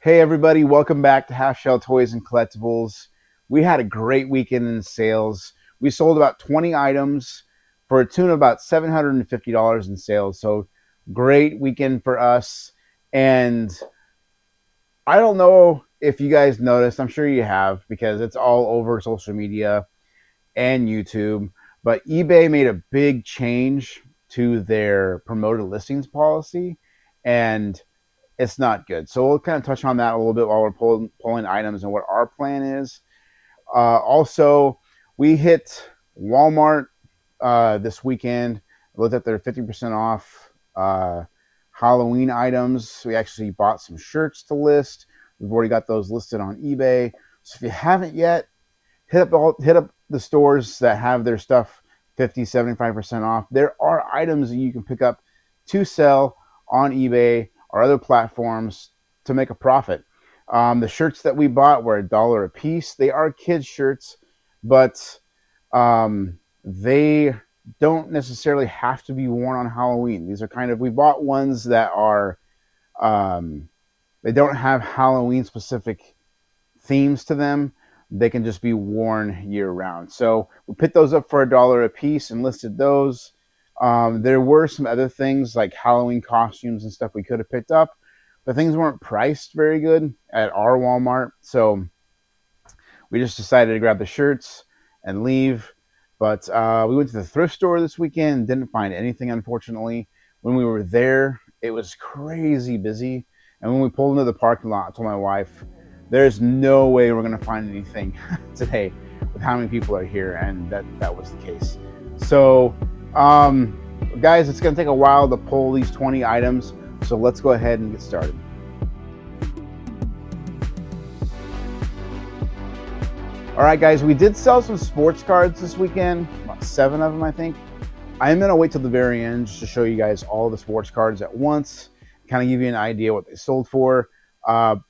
Hey everybody, welcome back to Halfshelltoys and Collectibles. We had a great weekend in sales. We sold about 20 items for a tune of about $750 in sales. So great weekend for us. And I don't know if you guys noticed, I'm sure you have because it's all over social media and YouTube, but eBay made a big change to their promoted listings policy, and it's not good. So we'll kind of touch on that a little bit while we're pulling items and what our plan is. Also, we hit Walmart this weekend. Looked at their 50% off Halloween items. We actually bought some shirts to list. We've already got those listed on eBay. So if you haven't yet, hit up the stores that have their stuff 50, 75% off. There are items that you can pick up to sell on eBay or other platforms to make a profit. The shirts that we bought were $1 a piece. They are kids shirts, but they don't necessarily have to be worn on Halloween. These are we bought ones that are, they don't have Halloween specific themes to them. They can just be worn year round. So we picked those up for $1 a piece and listed those. There were some other things like Halloween costumes and stuff we could have picked up, but things weren't priced very good at our Walmart. So we just decided to grab the shirts and leave. But we went to the thrift store this weekend, didn't find anything, unfortunately. When we were there, it was crazy busy. And when we pulled into the parking lot, I told my wife, there's no way we're going to find anything today with how many people are here. And that was the case. So, guys, it's going to take a while to pull these 20 items. So let's go ahead and get started. All right, guys, we did sell some sports cards this weekend, about 7 of them, I think. I'm going to wait till the very end just to show you guys all the sports cards at once, kind of give you an idea what they sold for.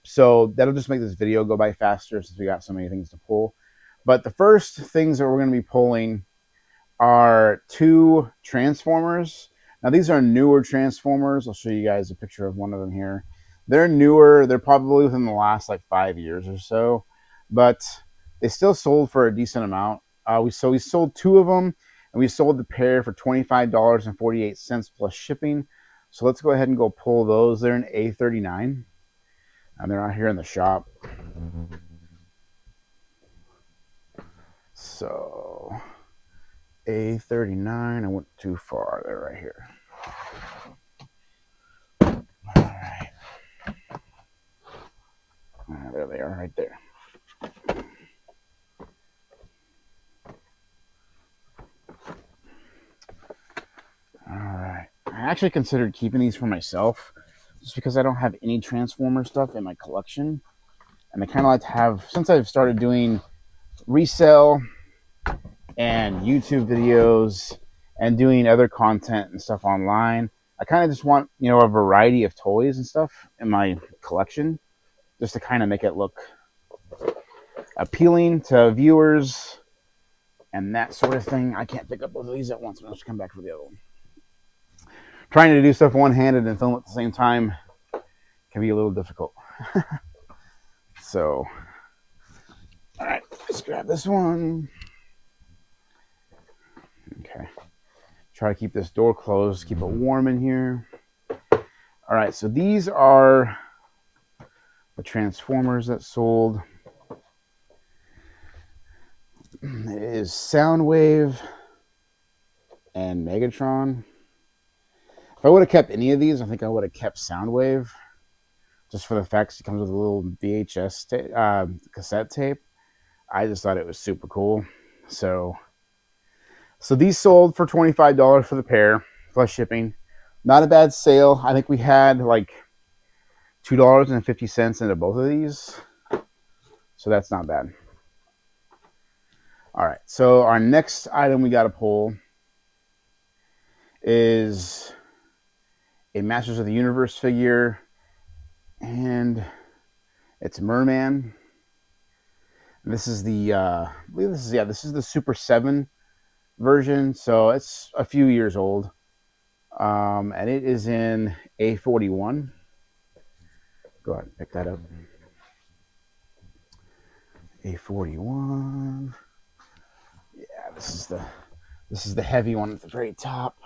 So that'll just make this video go by faster since we got so many things to pull. But the first things that we're going to be pulling are 2 Transformers. Now, these are newer Transformers. I'll show you guys a picture of one of them here. They're newer. They're probably within the last like 5 years or so, but they still sold for a decent amount. We sold 2 of them, and we sold the pair for $25.48 plus shipping. So let's go ahead and go pull those. They're in A39, and they're out here in the shop. So A39, I went too far. They're right here. All right. There they are, right there. All right. I actually considered keeping these for myself just because I don't have any Transformer stuff in my collection. And I kind of like to have, since I've started doing resell and YouTube videos and doing other content and stuff online, I kind of just want, a variety of toys and stuff in my collection just to kind of make it look appealing to viewers and that sort of thing. I can't pick up both of these at once. I'm going to come back for the other one. Trying to do stuff one-handed and film at the same time can be a little difficult. So, all right, let's grab this one. Okay. Try to keep this door closed, keep it warm in here. All right, so these are the Transformers that sold. It is Soundwave and Megatron. If I would have kept any of these, I think I would have kept Soundwave, just for the fact it comes with a little VHS cassette tape. I just thought it was super cool. So these sold for $25 for the pair, plus shipping. Not a bad sale. I think we had like $2.50 into both of these. So that's not bad. All right, so our next item we got to pull is a Masters of the Universe figure, and it's Merman. And this is the I believe this is the Super 7 version, so it's a few years old, and it is in A41. Go ahead and pick that up. A41. Yeah, this is the heavy one at the very top.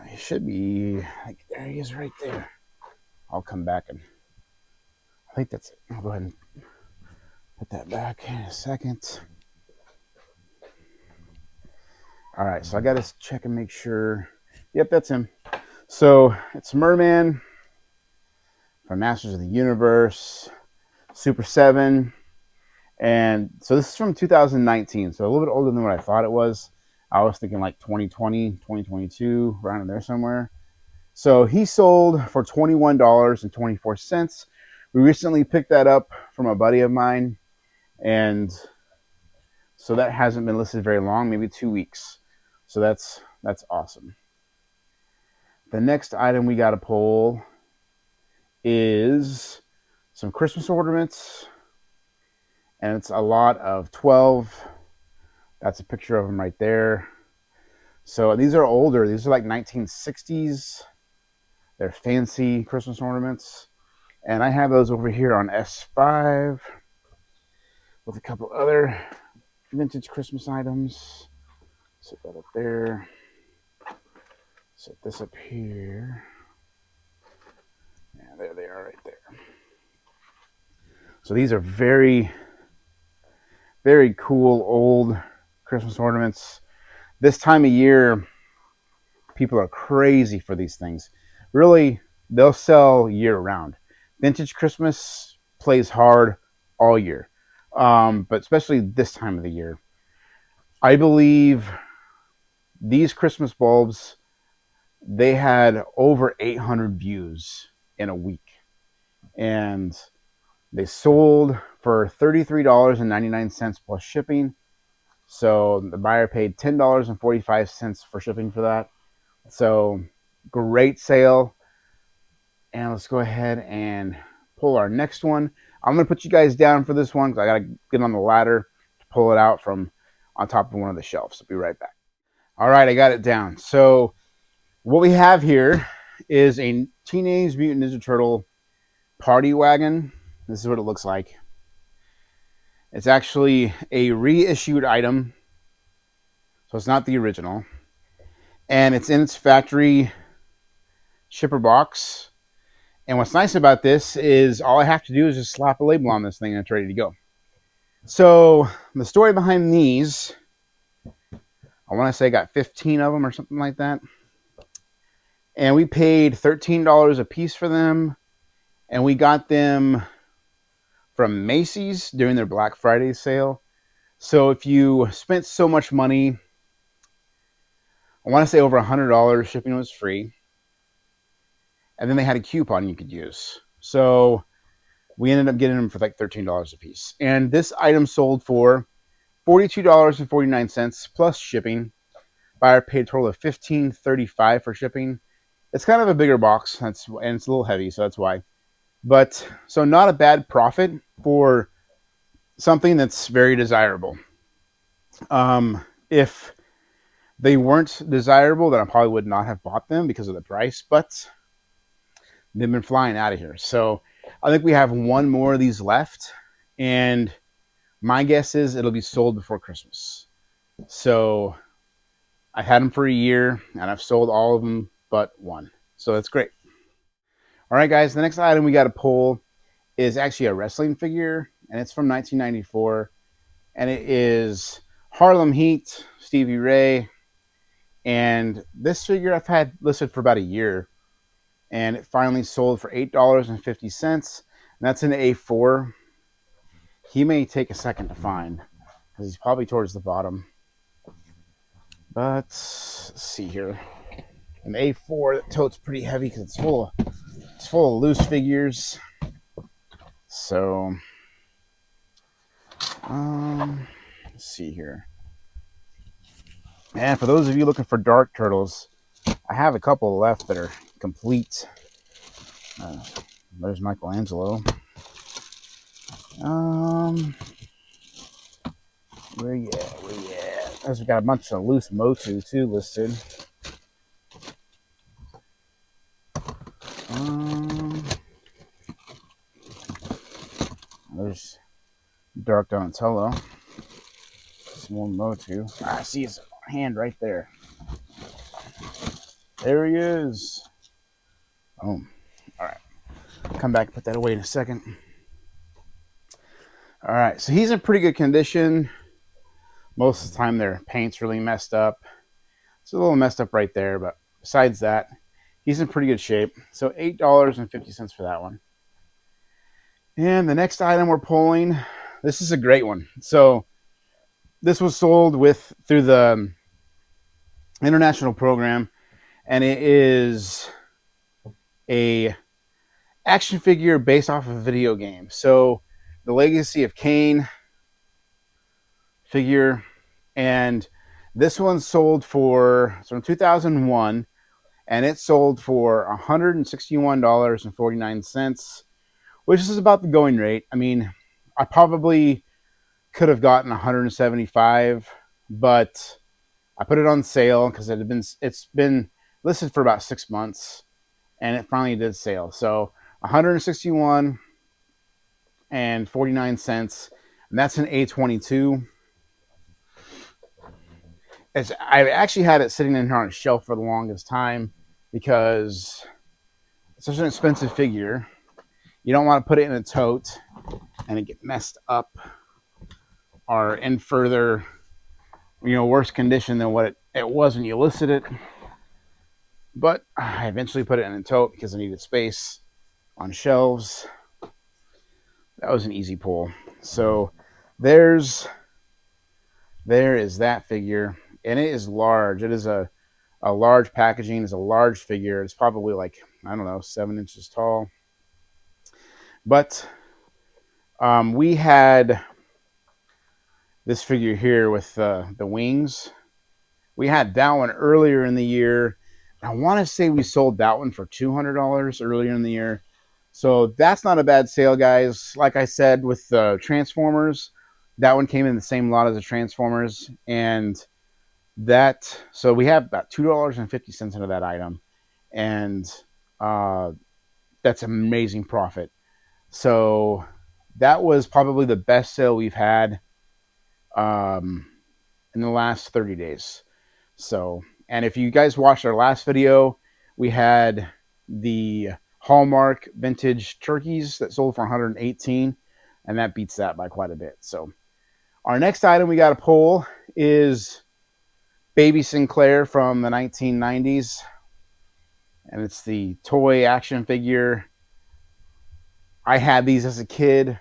He should be like, there he is right there. I'll come back and I think that's it. I'll go ahead and put that back in a second. All right, so I got to check and make sure. Yep, that's him. So it's Merman from Masters of the Universe, Super 7. And so this is from 2019, so a little bit older than what I thought it was. I was thinking like 2020, 2022, around in there somewhere. So he sold for $21.24. We recently picked that up from a buddy of mine, and so that hasn't been listed very long, maybe 2 weeks. So that's awesome. The next item we got to pull is some Christmas ornaments, and it's a lot of 12. That's a picture of them right there. So these are older. These are like 1960s. They're fancy Christmas ornaments. And I have those over here on S5 with a couple other vintage Christmas items. Set that up there. Set this up here. Yeah, there they are right there. So these are very, very cool old Christmas ornaments. This time of year, people are crazy for these things. Really, they'll sell year round. Vintage Christmas plays hard all year, but especially this time of the year. I believe these Christmas bulbs, they had over 800 views in a week, and they sold for $33.99 plus shipping. So the buyer paid $10.45 for shipping for that. So great sale. And let's go ahead and pull our next one. I'm going to put you guys down for this one because I got to get on the ladder to pull it out from on top of one of the shelves. I'll be right back. All right, I got it down. So what we have here is a Teenage Mutant Ninja Turtle party wagon. This is what it looks like. It's actually a reissued item, so it's not the original. And it's in its factory shipper box. And what's nice about this is all I have to do is just slap a label on this thing and it's ready to go. So the story behind these, I want to say I got 15 of them or something like that. And we paid $13 a piece for them. And we got them from Macy's during their Black Friday sale. So if you spent so much money, I want to say over $100, shipping was free. And then they had a coupon you could use. So we ended up getting them for like $13 a piece. And this item sold for $42.49 plus shipping. Buyer paid a total of $15.35 for shipping. It's kind of a bigger box, and it's a little heavy, so that's why. But so not a bad profit for something that's very desirable. If they weren't desirable, then I probably would not have bought them because of the price, but they've been flying out of here. So I think we have one more of these left, and my guess is it'll be sold before Christmas. So I've had them for a year, and I've sold all of them but one. So that's great. All right, guys, the next item we got to pull is actually a wrestling figure, and it's from 1994, and it is Harlem Heat, Stevie Ray, and this figure I've had listed for about a year, and it finally sold for $8.50, and that's an A4. He may take a second to find, because he's probably towards the bottom. But let's see here. An A4 that totes pretty heavy because it's full of loose figures. So, let's see here. And for those of you looking for dark turtles, I have a couple left that are complete. There's Michelangelo. Where you at? As we got a bunch of loose Motu too listed. There's Dark Donatello. Some more Motu. I see his hand right there. There he is. Oh, all right. Come back and put that away in a second. All right, so he's in pretty good condition. Most of the time their paint's really messed up. It's a little messed up right there, but besides that, he's in pretty good shape. So $8.50 for that one. And the next item we're pulling, this is a great one. So this was sold through the international program, and it is a action figure based off of a video game. So the Legacy of Kain figure, and this one sold from 2001, and it sold for $161.49, which is about the going rate. I mean, I probably could have gotten 175, but I put it on sale because it's been listed for about 6 months, and it finally did sale. So 161 and 49 cents, and that's an A22. I've actually had it sitting in here on a shelf for the longest time because it's such an expensive figure. You don't want to put it in a tote and it get messed up or in further, worse condition than what it was when you listed it. But I eventually put it in a tote because I needed space on shelves. That was an easy pull. So there is that figure, and it is large. It is a large packaging. It's a large figure. It's probably like, I don't know, 7 inches tall. But we had this figure here with the wings. We had that one earlier in the year. I want to say we sold that one for $200 earlier in the year. So that's not a bad sale, guys. Like I said, with the Transformers, that one came in the same lot as the Transformers. And so we have about $2.50 into that item. And that's amazing profit. So that was probably the best sale we've had in the last 30 days. So, and if you guys watched our last video, we had the Hallmark vintage turkeys that sold for $118, and that beats that by quite a bit. So our next item we got to pull is Baby Sinclair from the 1990s, and it's the toy action figure. I had these as a kid.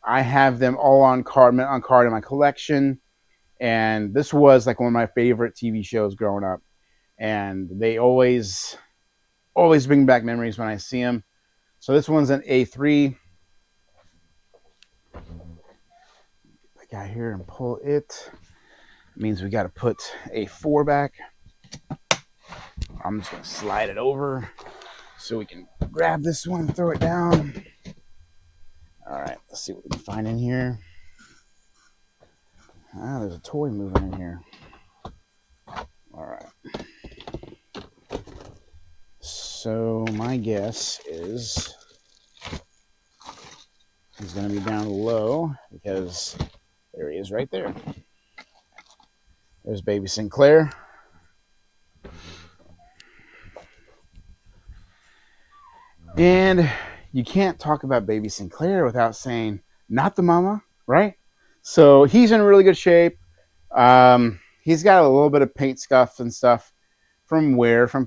I have them all on card in my collection, and this was like one of my favorite TV shows growing up, and they always bring back memories when I see them. So this one's an A3. The guy here and pull it. It means we got to put A4 back. I'm just going to slide it over so we can grab this one and throw it down. All right, let's see what we can find in here. There's a toy moving in here. All right. So my guess is he's going to be down low because there he is right there. There's Baby Sinclair. And you can't talk about Baby Sinclair without saying, not the mama, right? So he's in really good shape. He's got a little bit of paint scuff and stuff from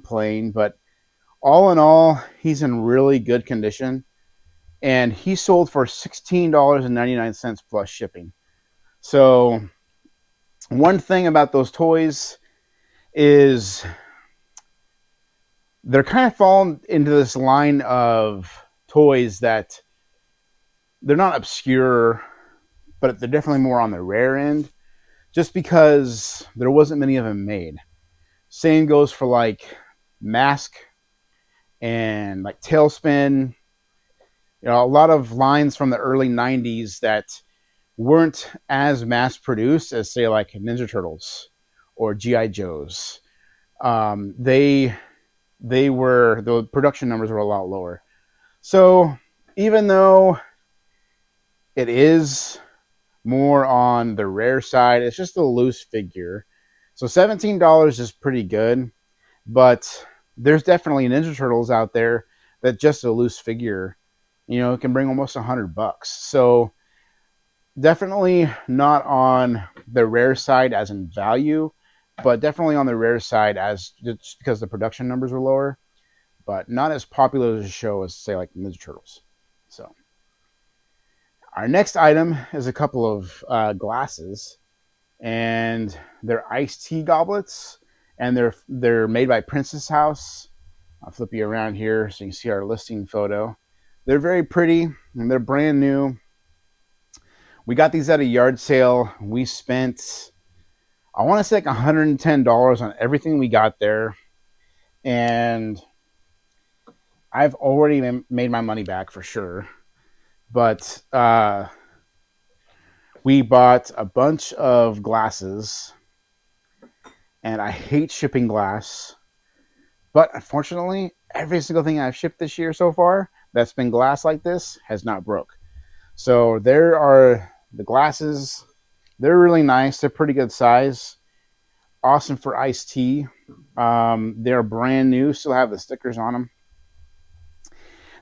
playing, but all in all, he's in really good condition. And he sold for $16.99 plus shipping. So one thing about those toys is they're kind of falling into this line of toys that they're not obscure, but they're definitely more on the rare end, just because there wasn't many of them made. Same goes for like Mask and like Tailspin. A lot of lines from the early 90s that weren't as mass produced as, say, like Ninja Turtles or GI Joes. They were, the production numbers were a lot lower. So even though it is more on the rare side, it's just a loose figure. So $17 is pretty good, but there's definitely Ninja Turtles out there that just a loose figure, can bring almost $100. So definitely not on the rare side as in value, but definitely on the rare side as just because the production numbers were lower, but not as popular as a show as, say, like Ninja Turtles. So our next item is a couple of glasses, and they're iced tea goblets, and they're made by Princess House. I'll flip you around here so you can see our listing photo. They're very pretty, and they're brand new. We got these at a yard sale. We spent, I want to say, like $110 on everything we got there, and I've already made my money back for sure. But we bought a bunch of glasses, and I hate shipping glass. But unfortunately, every single thing I've shipped this year so far that's been glass like this has not broke. So there are the glasses. They're really nice. They're pretty good size. Awesome for iced tea. They're brand new. Still have the stickers on them.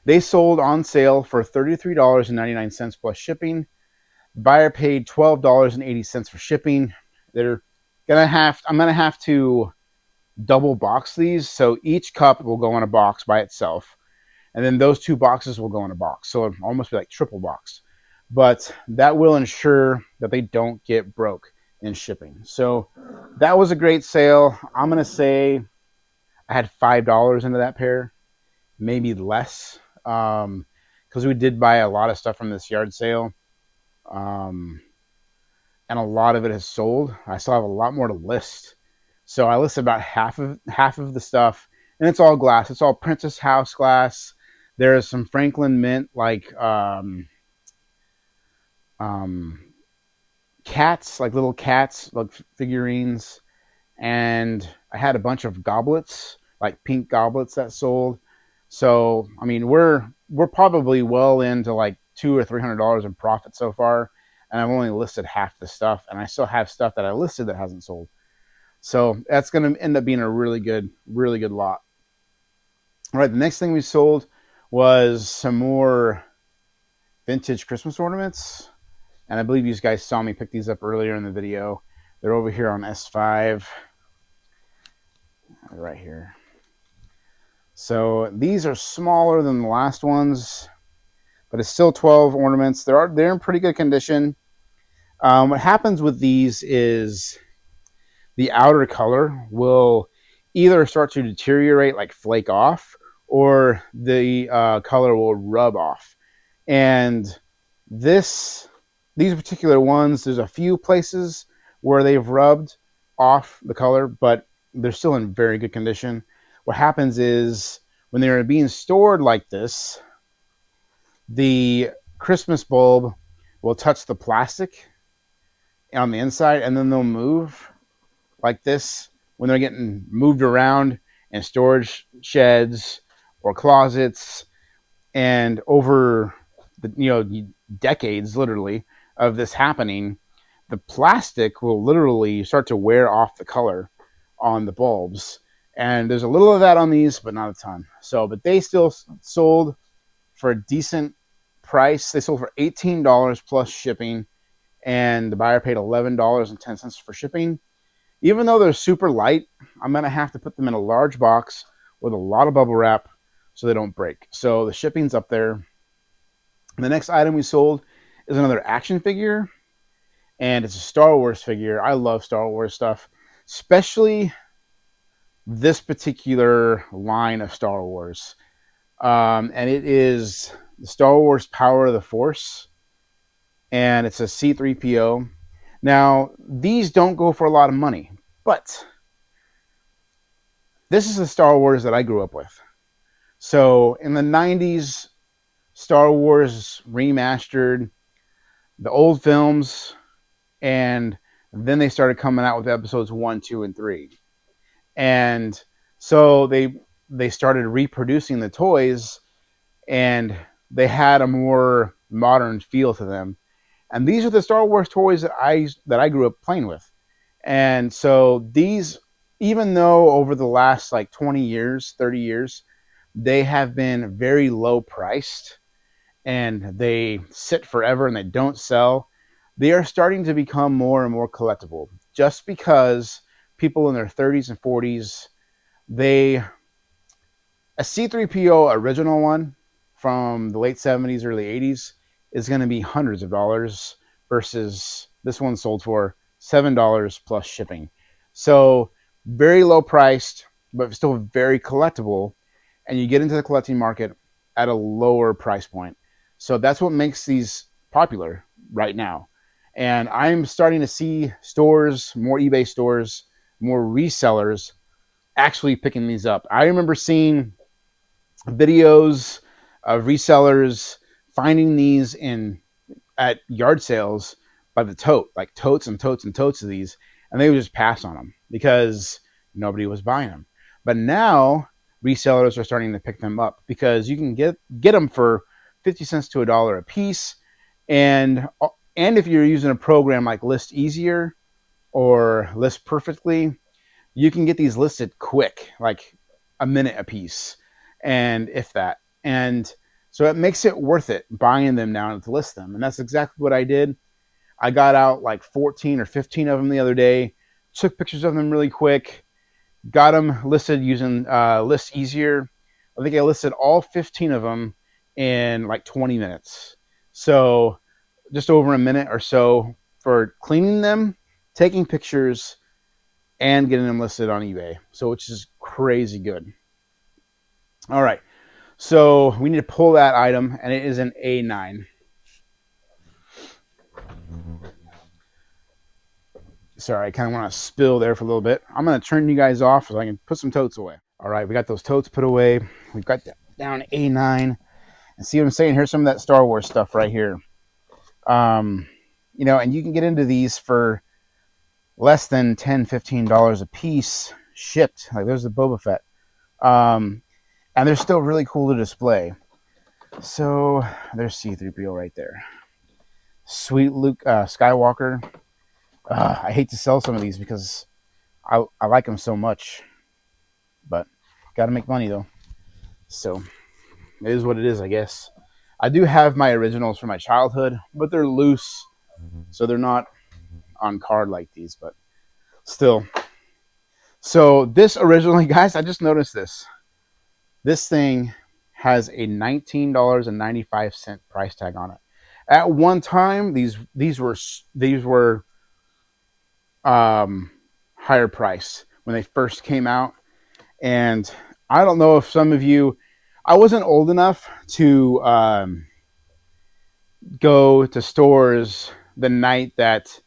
They sold on sale for $33.99 plus shipping. The buyer paid $12.80 for shipping. I'm gonna have to double box these, so each cup will go in a box by itself, and then those two boxes will go in a box, so it'll almost be like triple boxed. But that will ensure that they don't get broke in shipping. So that was a great sale. I'm gonna say I had $5 into that pair, maybe less, because we did buy a lot of stuff from this yard sale, and a lot of it has sold. I still have a lot more to list. So I listed about half of the stuff, and it's all glass. It's all Princess House glass. There is some Franklin Mint, like cats, like little cats, like figurines, and I had a bunch of goblets, like pink goblets that sold. So I mean, we're probably well into like $200 or $300 in profit so far, and I've only listed half the stuff, and I still have stuff that I listed that hasn't sold. So that's going to end up being a really good lot. All right, the next thing we sold was some more vintage Christmas ornaments. And I believe you guys saw me pick these up earlier in the video. They're over here on S5. Right here. So these are smaller than the last ones, but it's still 12 ornaments. They're in pretty good condition. What happens with these is the outer color will either start to deteriorate, like flake off, or the color will rub off. And these particular ones, there's a few places where they've rubbed off the color, but they're still in very good condition. What happens is when they're being stored like this, the Christmas bulb will touch the plastic on the inside, and then they'll move like this when they're getting moved around in storage sheds or closets. And over the decades, literally, of this happening, the plastic will literally start to wear off the color on the bulbs. And there's a little of that on these, but not a ton. So, but they still sold for a decent price. They sold for $18 plus shipping, and the buyer paid $11.10 for shipping. Even though they're super light, I'm going to have to put them in a large box with a lot of bubble wrap so they don't break. So the shipping's up there. The next item we sold is another action figure, and it's a Star Wars figure. I love Star Wars stuff, especially this particular line of Star Wars. And it is the Star Wars Power of the Force, and it's a C-3PO. Now, these don't go for a lot of money, but this is the Star Wars that I grew up with. So in the 90s, Star Wars remastered, the old films, and then they started coming out with episodes 1, 2, and 3. And so they started reproducing the toys, and they had a more modern feel to them. And these are the Star Wars toys that I grew up playing with. And so these, even though over the last like 20 years, 30 years, they have been very low priced and they sit forever and they don't sell, they are starting to become more and more collectible just because people in their 30s and 40s, they a C3PO original one from the late 70s, early 80s is going to be hundreds of dollars versus this one sold for $7 plus shipping. So very low priced, but still very collectible. And you get into the collecting market at a lower price point. So that's what makes these popular right now. And I'm starting to see stores, more eBay stores, more resellers actually picking these up. I remember seeing videos of resellers finding these in at yard sales by the tote, like totes and totes and totes of these, and they would just pass on them because nobody was buying them. But now resellers are starting to pick them up because you can get them for 50 cents to $1 a piece, and if you're using a program like List Easier or List Perfectly, you can get these listed quick, like a minute a piece, and if that. And so it makes it worth it buying them now to list them. And that's exactly what I did. I got out like 14 or 15 of them the other day, took pictures of them really quick, got them listed using List Easier. I think I listed all 15 of them in like 20 minutes. So just over a minute or so for cleaning them, taking pictures, and getting them listed on eBay. So which is crazy good. All right. So we need to pull that item, and it is an A9. Sorry, I kind of want to spill there for a little bit. I'm going to turn you guys off so I can put some totes away. All right, we got those totes put away. We've got that down A9. And see what I'm saying? Here's some of that Star Wars stuff right here. And you can get into these for less than $10, $15 a piece shipped. Like there's the Boba Fett. And they're still really cool to display. So there's C3PO right there. Sweet Luke Skywalker. I hate to sell some of these because I like them so much, but got to make money though. So it is what it is, I guess. I do have my originals from my childhood, but they're loose, so they're not on card like these, but still. So this originally, guys, I just noticed this. This thing has a $19.95 price tag on it. At one time, these were higher price when they first came out, and I don't know if some of you, I wasn't old enough to go to stores the night that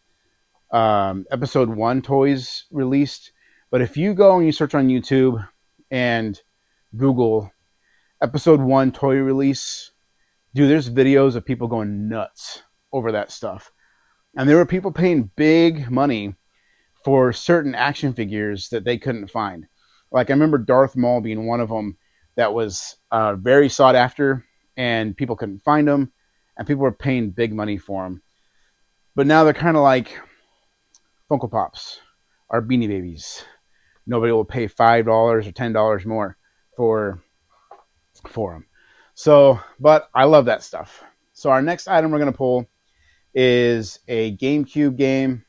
episode 1 toys released, but if you go and you search on YouTube and Google episode 1 toy release, dude, there's videos of people going nuts over that stuff. And there were people paying big money for certain action figures that they couldn't find. Like I remember Darth Maul being one of them that was very sought after, and people couldn't find them, and people were paying big money for them. But now they're kind of like Funko Pops or Beanie Babies. Nobody will pay $5 or $10 more for them. So, but I love that stuff. So our next item we're going to pull is a GameCube game,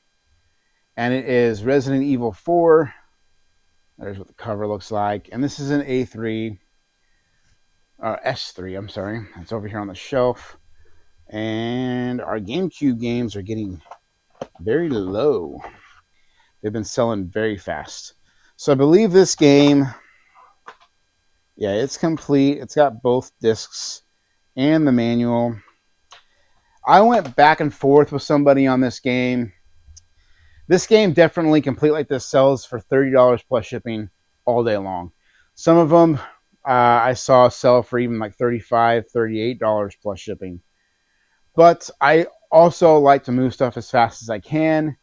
and it is Resident Evil 4. There's what the cover looks like, and this is an A3, or S3, I'm sorry. It's over here on the shelf, and our GameCube games are getting very low. They've been selling very fast. So I believe this game, yeah, it's complete. It's got both discs and the manual. I went back and forth with somebody on this game. This game definitely complete like this sells for $30 plus shipping all day long. Some of them I saw sell for even like $35, $38 plus shipping. But I also like to move stuff as fast as I can.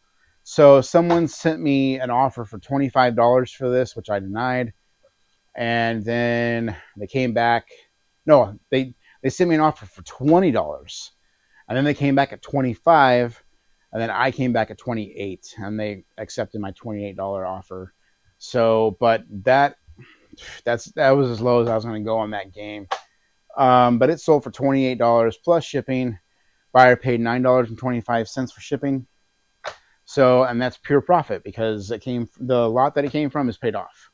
So someone sent me an offer for $25 for this, which I denied. And then they came back. No, they sent me an offer for $20. And then they came back at 25, and then I came back at 28, and they accepted my $28 offer. So, but that was as low as I was going to go on that game. But it sold for $28 plus shipping. Buyer paid $9.25 for shipping. So, and that's pure profit because the lot that it came from is paid off.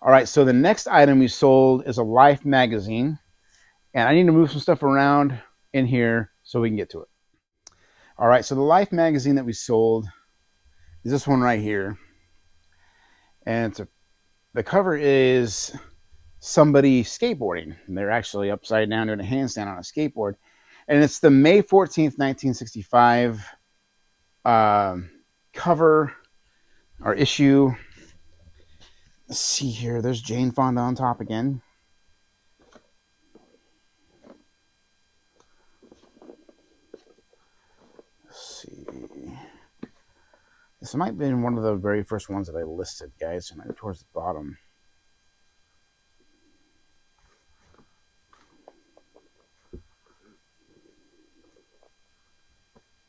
All right, so the next item we sold is a Life magazine, and I need to move some stuff around in here so we can get to it. All right, so the Life magazine that we sold is this one right here, and the cover is somebody skateboarding, and they're actually upside down doing a handstand on a skateboard, and it's the May 14th, 1965 cover or issue. Let's see here. There's Jane Fonda on top again. Let's see. This might have been one of the very first ones that I listed, guys. So maybe towards the bottom.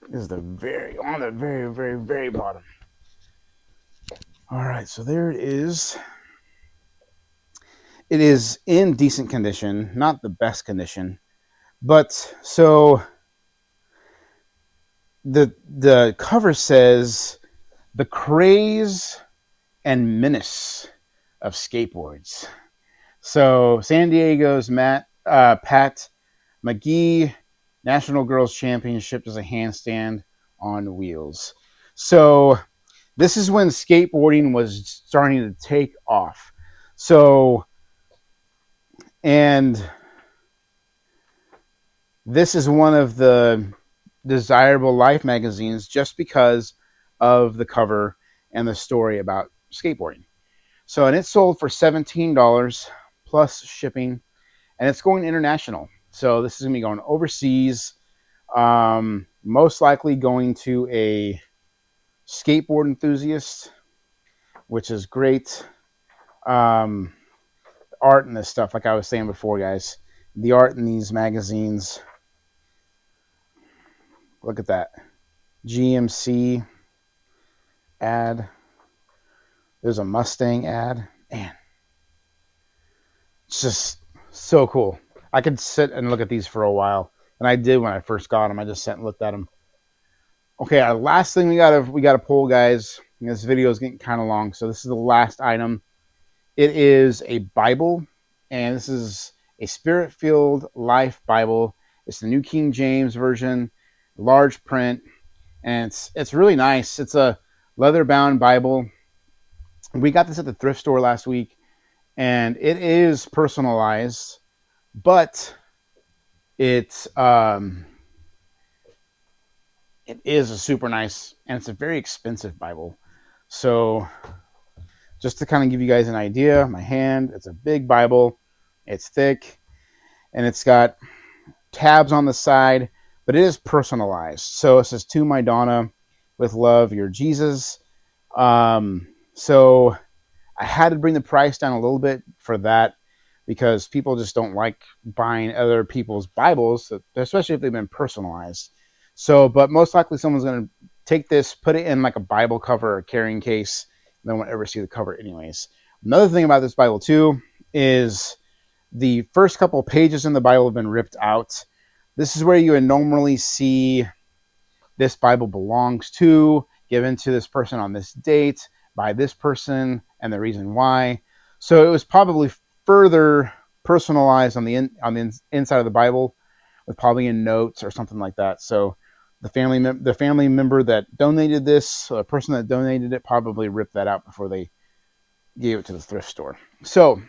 This is on the very, very, very bottom. All right, so there it is. It is in decent condition, not the best condition, but so the cover says the craze and menace of skateboards. So San Diego's Pat McGee National Girls Championship is a handstand on wheels. So this is when skateboarding was starting to take off. So, and this is one of the desirable Life magazines just because of the cover and the story about skateboarding. So, and it sold for $17 plus shipping, and it's going international. So this is going to be going overseas, most likely going to a skateboard enthusiast, which is great. Art and this stuff, like I was saying before, guys, the art in these magazines. Look at that. GMC ad. There's a Mustang ad. Man, it's just so cool. I could sit and look at these for a while, and I did when I first got them. I just sat and looked at them. Okay, our last thing we gotta pull, guys. This video is getting kind of long, so this is the last item. It is a Bible, and this is a Spirit-filled Life Bible. It's the New King James Version, large print, and it's really nice. It's a leather-bound Bible. We got this at the thrift store last week, and it is personalized, but it is a super nice, and it's a very expensive Bible. So just to kind of give you guys an idea, my hand, it's a big Bible. It's thick, and it's got tabs on the side, but it is personalized. So it says, "To my Donna, with love, your Jesus." So I had to bring the price down a little bit for that because people just don't like buying other people's Bibles, especially if they've been personalized. So, but most likely someone's going to take this, put it in like a Bible cover or carrying case, and they won't ever see the cover anyways. Another thing about this Bible too is the first couple pages in the Bible have been ripped out. This is where you would normally see this Bible belongs to, given to this person on this date, by this person, and the reason why. So it was probably further personalized on the inside of the Bible, with probably in notes or something like that. So the family member that donated this, the person that donated it, probably ripped that out before they gave it to the thrift store. So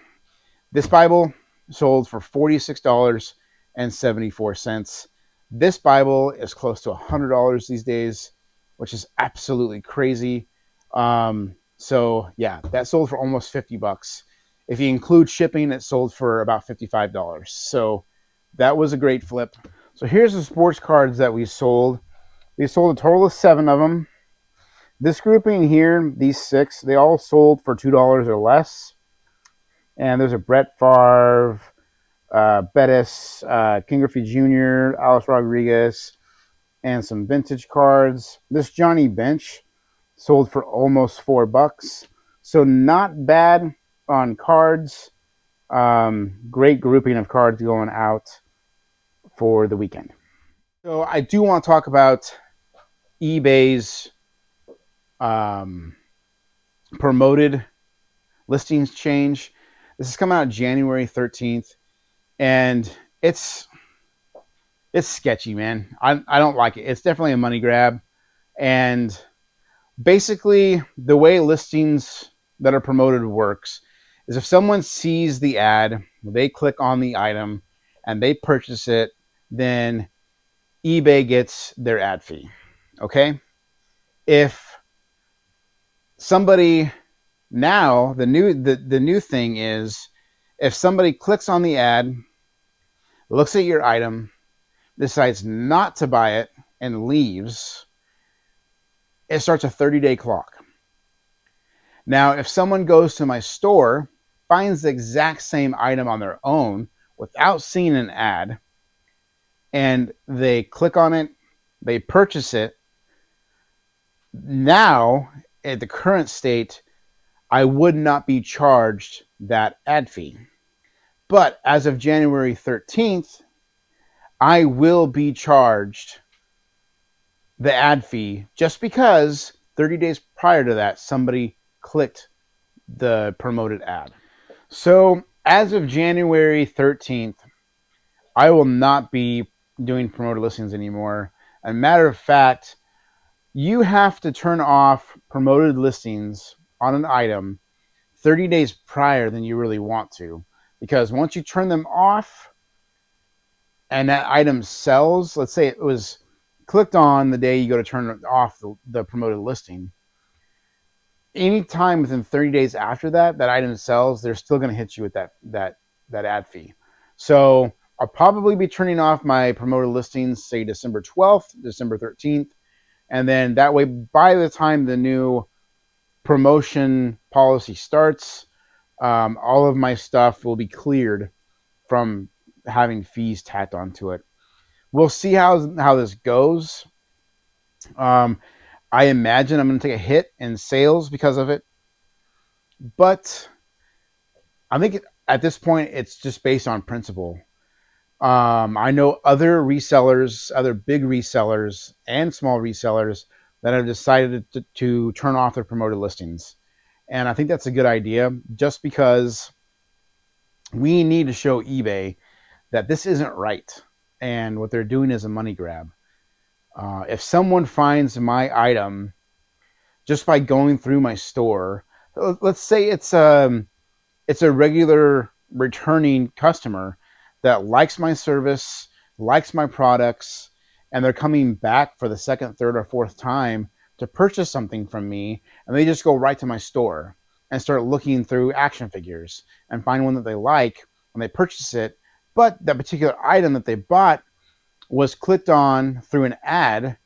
this Bible sold for $46.74. This Bible is close to $100 these days, which is absolutely crazy. So yeah, that sold for almost $50. If you include shipping, it sold for about $55. So that was a great flip. So here's the sports cards that we sold. We sold a total of 7 of them. This grouping here, these 6, they all sold for $2 or less. And there's a Brett Favre, Bettis, King Griffey Jr., Alex Rodriguez, and some vintage cards. This Johnny Bench sold for almost $4. So not bad on cards. Great grouping of cards going out for the weekend. So I do want to talk about eBay's promoted listings change. This is coming out January 13th, and it's sketchy, man. I don't like it. It's definitely a money grab, and basically the way listings that are promoted works is if someone sees the ad, they click on the item, and they purchase it, then eBay gets their ad fee. Okay? If somebody now the new thing is if somebody clicks on the ad, looks at your item, decides not to buy it, and leaves, it starts a 30-day clock. Now, if someone goes to my store, finds the exact same item on their own without seeing an ad, and they click on it, they purchase it, now, at the current state, I would not be charged that ad fee. But as of January 13th, I will be charged the ad fee just because 30 days prior to that, somebody clicked the promoted ad. So as of January 13th, I will not be doing promoted listings anymore. As a matter of fact, you have to turn off promoted listings on an item 30 days prior than you really want to. Because once you turn them off and that item sells, let's say it was clicked on the day you go to turn off the promoted listing, anytime within 30 days after that item sells, they're still going to hit you with that ad fee. So I'll probably be turning off my promoted listings, say December 12th, December 13th, and then that way, by the time the new promotion policy starts, all of my stuff will be cleared from having fees tacked onto it. We'll see how this goes. I imagine I'm going to take a hit in sales because of it, but I think at this point it's just based on principle. I know other resellers, other big resellers and small resellers that have decided to turn off their promoted listings. And I think that's a good idea just because we need to show eBay that this isn't right. And what they're doing is a money grab. If someone finds my item just by going through my store, let's say it's a regular returning customer that likes my service, likes my products, and they're coming back for the second, third, or fourth time to purchase something from me, and they just go right to my store and start looking through action figures and find one that they like and they purchase it, but that particular item that they bought was clicked on through an ad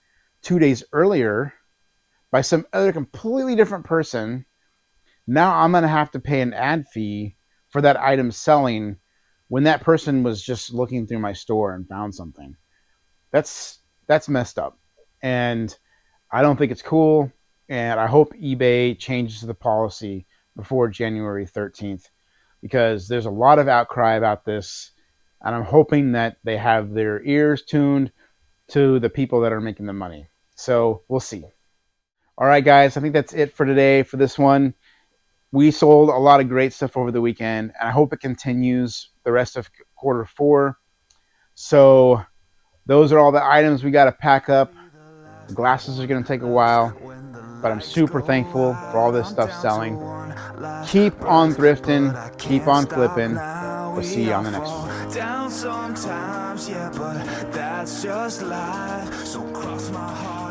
2 days earlier by some other completely different person. Now I'm going to have to pay an ad fee for that item selling when that person was just looking through my store and found something. That's messed up. And I don't think it's cool. And I hope eBay changes the policy before January 13th because there's a lot of outcry about this. And I'm hoping that they have their ears tuned to the people that are making the money. So we'll see. All right, guys, I think that's it for today for this one. We sold a lot of great stuff over the weekend, and I hope it continues the rest of Q4. So those are all the items we got to pack up. The glasses are going to take a while, but I'm super thankful for all this stuff selling. Keep on thrifting, keep on flipping. We'll see you on the next one. Down sometimes, yeah, but that's just life. So cross my heart.